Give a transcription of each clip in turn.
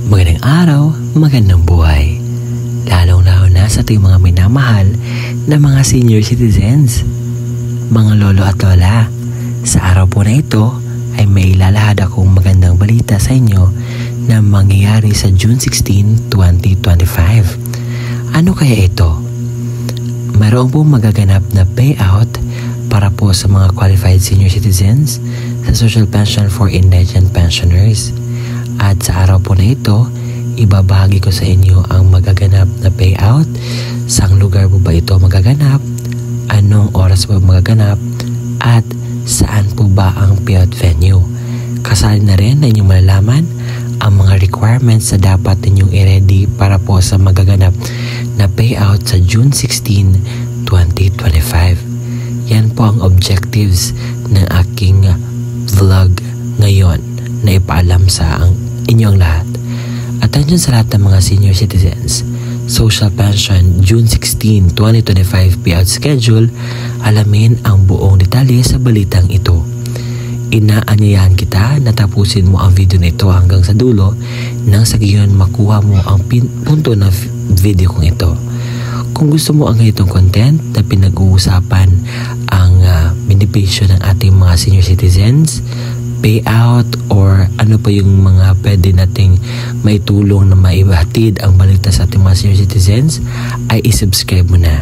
Magandang araw, magandang buhay. Lalong-lalo na sa ating mga minamahal na mga senior citizens, mga lolo at lola. Sa araw po na ito ay may ilalahad akong magandang balita sa inyo na mangyayari sa June 16, 2025. Ano kaya ito? Mayroon po magaganap na payout para po sa mga qualified senior citizens sa Social Pension for Indigent Pensioners. At sa araw po na ito, ibabahagi ko sa inyo ang magaganap na payout. Saang lugar po ba ito magaganap? Anong oras po magaganap? At saan po ba ang payout venue? Kasali na rin na inyong malalaman ang mga requirements na dapat ninyong i-ready para po sa magaganap na payout sa June 16, 2025. Yan po ang objectives ng aking vlog ngayon na ipaalam sa inyong lahat. Attention sa lahat ng mga senior citizens. Social Pension June 16, 2025 payout schedule. Alamin ang buong detalye sa balitang ito. Inaanyayahan kita na tapusin mo ang video na ito hanggang sa dulo nang sa gayon makuha mo ang punto ng video kong ito. Kung gusto mo ang ganitong content na pinag-uusapan ang benepisyo ng ating mga senior citizens, payout or ano pa yung mga pwede nating maitulong na maibahatid ang balita sa ating mga senior citizens, ay isubscribe mo na.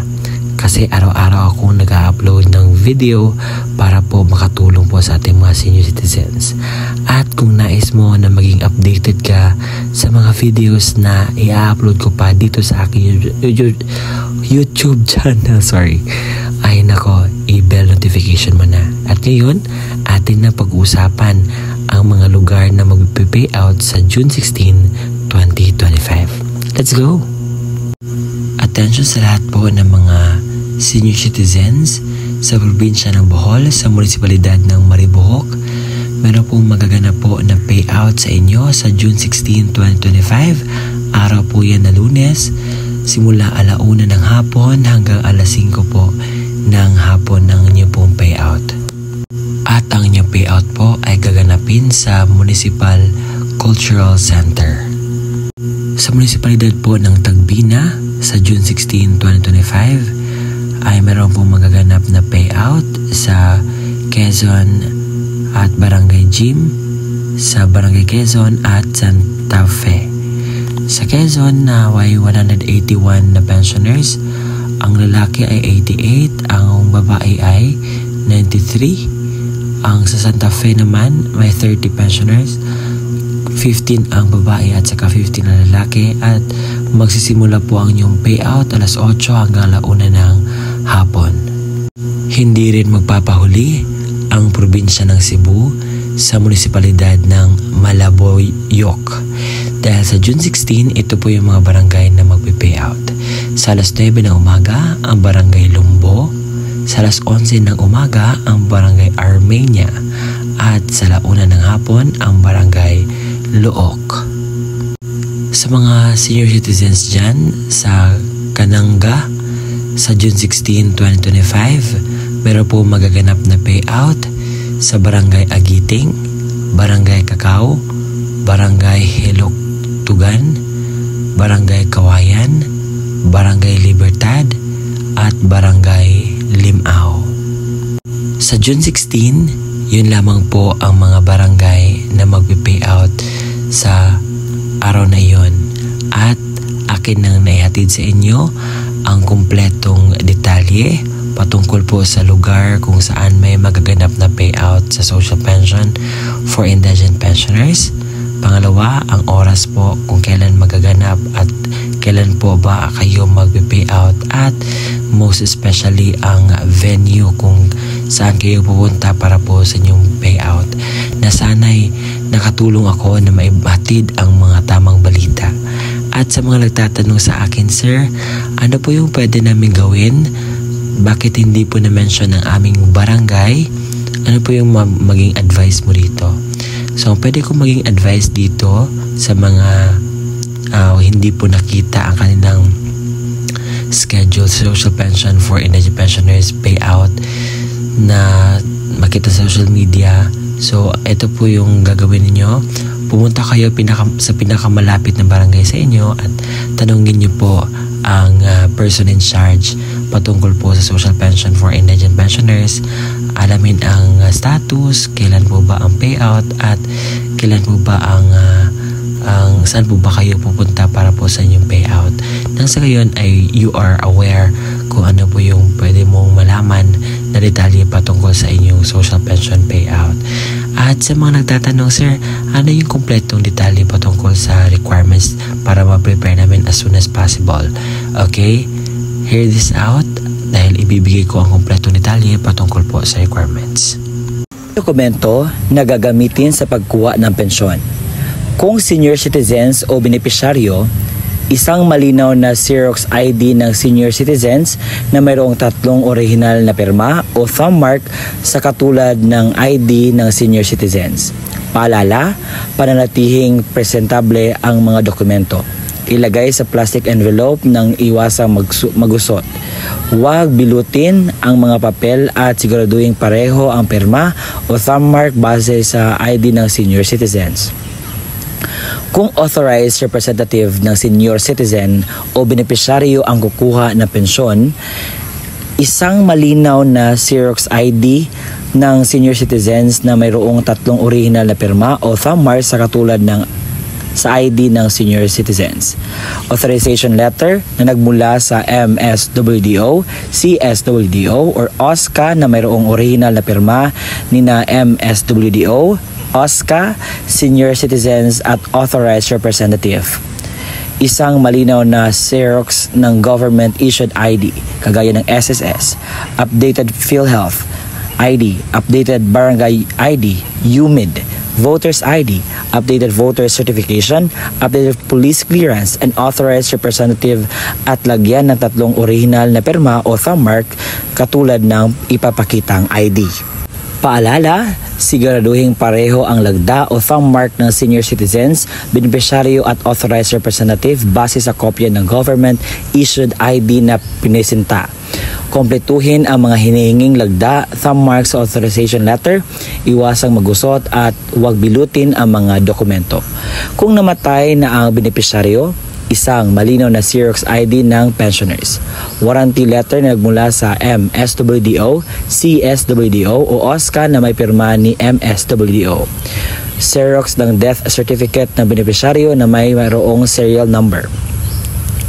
Kasi araw-araw akong nag-upload ng video para po makatulong po sa ating mga senior citizens. At kung nais mo na maging updated ka sa mga videos na i-upload ko pa dito sa aking YouTube channel, ay nako, i-bell notification mo na. At ngayon, atin na pag-uusapan ang mga lugar na mag-payout sa June 16, 2025. Let's go! Attention sa lahat po ng mga senior citizens sa probinsya ng Bohol, sa munisipalidad ng Maribojoc. Meron pong magaganap po na payout sa inyo sa June 16, 2025. Araw po yan na Lunes, simula 1:00 ng hapon hanggang 5:00 po ng hapon ng inyong pong payout. At ang inyong payout po ay gaganapin sa Municipal Cultural Center. Sa munisipalidad po ng Tagbina sa June 16, 2025 ay meron pong magaganap na payout sa Quezon at Barangay Gym, sa Barangay Quezon at Santa Fe. Sa Quezon ay 181 na pensioners, ang lalaki ay 88, ang babae ay 93. Ang sa Santa Fe naman may 30 pensioners, 15 ang babae at saka 15 ang lalaki, at magsisimula po ang inyong payout 8:00 hanggang 1:00 ng hapon. Hindi rin magpapahuli ang probinsya ng Cebu sa munisipalidad ng Malaboyok. Dahil sa June 16, ito po yung mga barangay na magpe-payout. Sa 9:00 ng umaga, ang Barangay Lumbo. Sa 11:00 ng umaga, ang Barangay Armenia. At sa 1:00 ng hapon, ang Barangay Look. Sa mga senior citizens dyan sa Kananga, sa June 16, 2025, meron po magaganap na payout sa Barangay Agiting, Barangay Kakao, Barangay Hiloktugan, Barangay Kawayan, Barangay Libertad, at Barangay Limao. Sa June 16, yun lamang po ang mga barangay na magpe-payout sa araw na yon. At akin nang naihatid sa inyo ang kumpletong detalye patungkol po sa lugar kung saan may magaganap na payout sa Social Pension for Indigent Pensioners. Pangalawa, ang oras po kung kailan magaganap at kailan po ba kayo magpe-payout, at most especially ang venue kung saan kayo pupunta para po sa inyong payout, na sana'y nakatulong ako na maibatid ang mga tamang balita. At sa mga nagtatanong sa akin, sir, ano po yung pwede namin gawin? Bakit hindi po na-mention ang aming barangay? Ano po yung maging advice mo dito? So, pwede ko maging advice dito sa mga hindi po nakita ang kanilang schedule Social Pension for Indigent Pensioners payout na makita sa social media. So, ito po yung gagawin ninyo. pumunta kayo sa pinakamalapit na barangay sa inyo at tanungin niyo po ang person in charge patungkol po sa social pension for indigent pensioners. Alamin ang status, kailan po ba ang payout at kailan po ba ang saan po ba kayo pupunta para po sa inyong payout. Nang sa gayon ay you are aware kung ano po yung pwede mong malaman na detalye patungkol sa inyong social pension payout. At sa mga nagtatanong, sir, ano yung kompletong detalye patungkol sa requirements para ma-prepare namin as soon as possible? Okay? Hear this out dahil ibibigay ko ang kompletong detalye patungkol po sa requirements. Dokumento na gagamitin sa pagkuha ng pensyon. Kung senior citizens o benepisyaryo, isang malinaw na Xerox ID ng senior citizens na mayroong 3 orihinal na pirma o thumb mark sa katulad ng ID ng senior citizens. Paalala, pananatihing presentable ang mga dokumento. Ilagay sa plastic envelope nang iwasang magusot. Huwag bilutin ang mga papel at siguraduhin pareho ang pirma o thumb mark base sa ID ng senior citizens. Kung authorized representative ng senior citizen o benepisyaryo ang kukuha ng pensyon, isang malinaw na Xerox ID ng senior citizens na mayroong 3 original na pirma o thumb mark sa katulad ng sa ID ng senior citizens. Authorization letter na nagmula sa MSWDO, CSWDO or OSCA na mayroong original na pirma ni na MSWDO, OSCA, senior citizens at authorized representative. Isang malinaw na Xerox ng government-issued ID, kagaya ng SSS, updated PhilHealth ID, updated barangay ID, UMID, Voters ID, updated voter certification, updated police clearance, and authorized representative at lagyan ng 3 original na pirma o thumb mark katulad ng ipapakitang ID. Paalala, siguraduhin pareho ang lagda o thumb mark ng senior citizens, benepisyaryo at authorized representative base sa kopya ng government-issued ID na pinesinta. Kompletuhin ang mga hinihinging lagda, thumb mark sa authorization letter, iwasang magusot at huwag bilutin ang mga dokumento. Kung namatay na ang benepisyaryo, isang malinaw na Xerox ID ng pensioners. Warranty letter na nagmula sa MSWDO, CSWDO o OSCA na may pirma ni MSWDO. Xerox ng death certificate ng benepisyaryo na may mayroong serial number.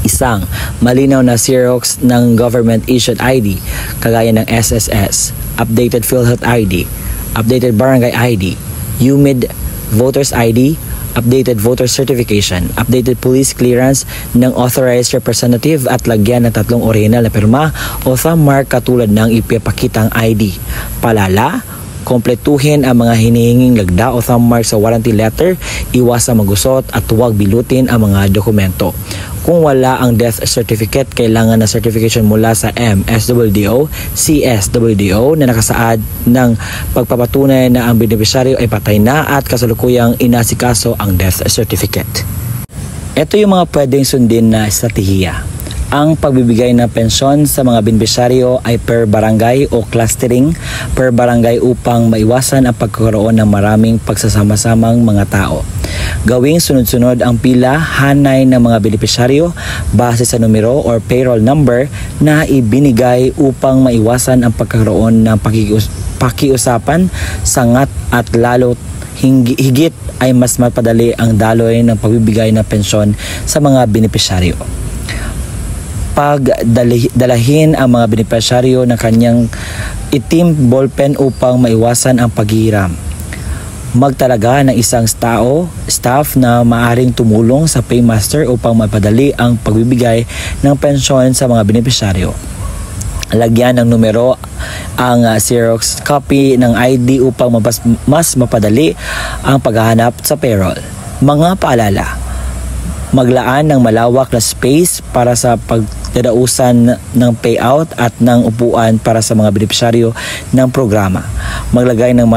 Isang malinaw na Xerox ng government-issued ID kagaya ng SSS, updated PhilHealth ID, updated barangay ID, UMID, Voters ID, updated voter certification, updated police clearance ng authorized representative at lagyan ng 3 original na pirma o thumb mark katulad ng ipapakitang ID. Paalala, kompletuhin ang mga hinihinging lagda o thumb mark sa warranty letter, iwasang magusot at huwag bilutin ang mga dokumento. Kung wala ang death certificate, kailangan na certification mula sa MSWDO, CSWDO na nakasaad ng pagpapatunay na ang benepisyaryo ay patay na at kasalukuyang inasikaso ang death certificate. Ito yung mga pwedeng sundin na estratehiya. Ang pagbibigay ng pensyon sa mga benepisyaryo ay per barangay o clustering per barangay upang maiwasan ang pagkakaroon ng maraming pagsasama-samang mga tao. Gawing sunod-sunod ang pila hanay ng mga benepisyaryo base sa numero or payroll number na ibinigay upang maiwasan ang pagkakaroon ng pakiusapan, sangat at lalo higit ay mas mapadali ang daloy ng pagbibigay ng pensyon sa mga benepisyaryo. Pagdalahin ang mga benepisyaryo ng kanyang itim ballpen upang maiwasan ang paghihiram. Magtalaga ng isang staff na maaring tumulong sa paymaster upang mapadali ang pagbibigay ng pensyon sa mga benepisyaryo. Lagyan ng numero ang Xerox copy ng ID upang mas mapadali ang paghahanap sa payroll. Mga paalala, maglaan ng malawak na space para sa pagdadausan ng payout at ng upuan para sa mga benepisyaryo ng programa. Maglagay ng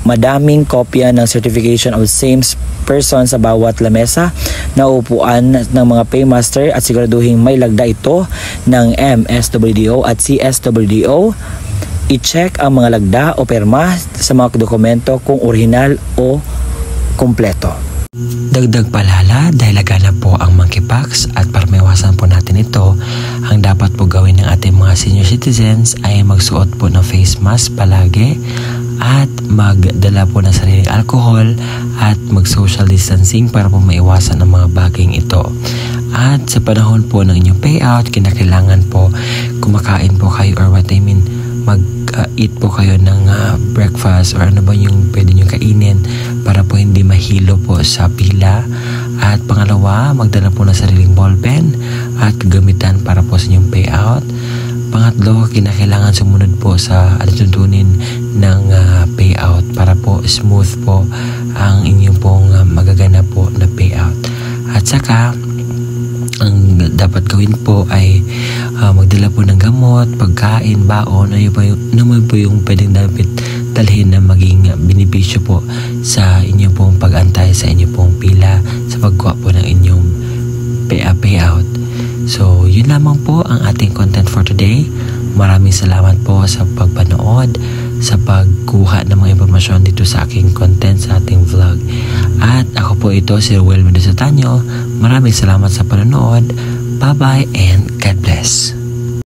madaming kopya ng certification of same person sa bawat lamesa na upuan ng mga paymaster at siguraduhin may lagda ito ng MSWDO at CSWDO. I-check ang mga lagda o perma sa mga dokumento kung orihinal o kumpleto. Dagdag paalala, dahil laganap po ang monkeypox at para maiwasan po natin ito, ang dapat po gawin ng ating mga senior citizens ay magsuot po ng face mask palagi at magdala po ng sariling alcohol at mag-social distancing para po maiwasan ang mga baging ito. At sa panahon po ng inyong payout, kinakailangan po kumakain po kayo or what I mean, mag-eat po kayo ng breakfast or ano ba yung pwede nyo kainin para po hindi mahilo po sa pila. At pangalawa, magdala po ng sariling ballpen at gagamitan para po sa inyong payout. Pangatlo, kinakailangan sumunod po sa tuntunin ng payout para po smooth po ang inyong pong magaganap po na payout. At saka, ang dapat gawin po ay magdala po ng gamot, pagkain, baon, ano po yung pwedeng dapat dalhin na maging benepisyo po sa inyong pong pag-antay sa inyong pong pila sa pagkuha po ng inyong payout. So, yun lamang po ang ating content for today. Maraming salamat po sa pagpanood, sa pagkuha ng mga impormasyon dito sa aking content sa ating vlog. At ako po ito, si Ruel Mendoza Tanyo. Maraming salamat sa panonood. Bye-bye and God bless.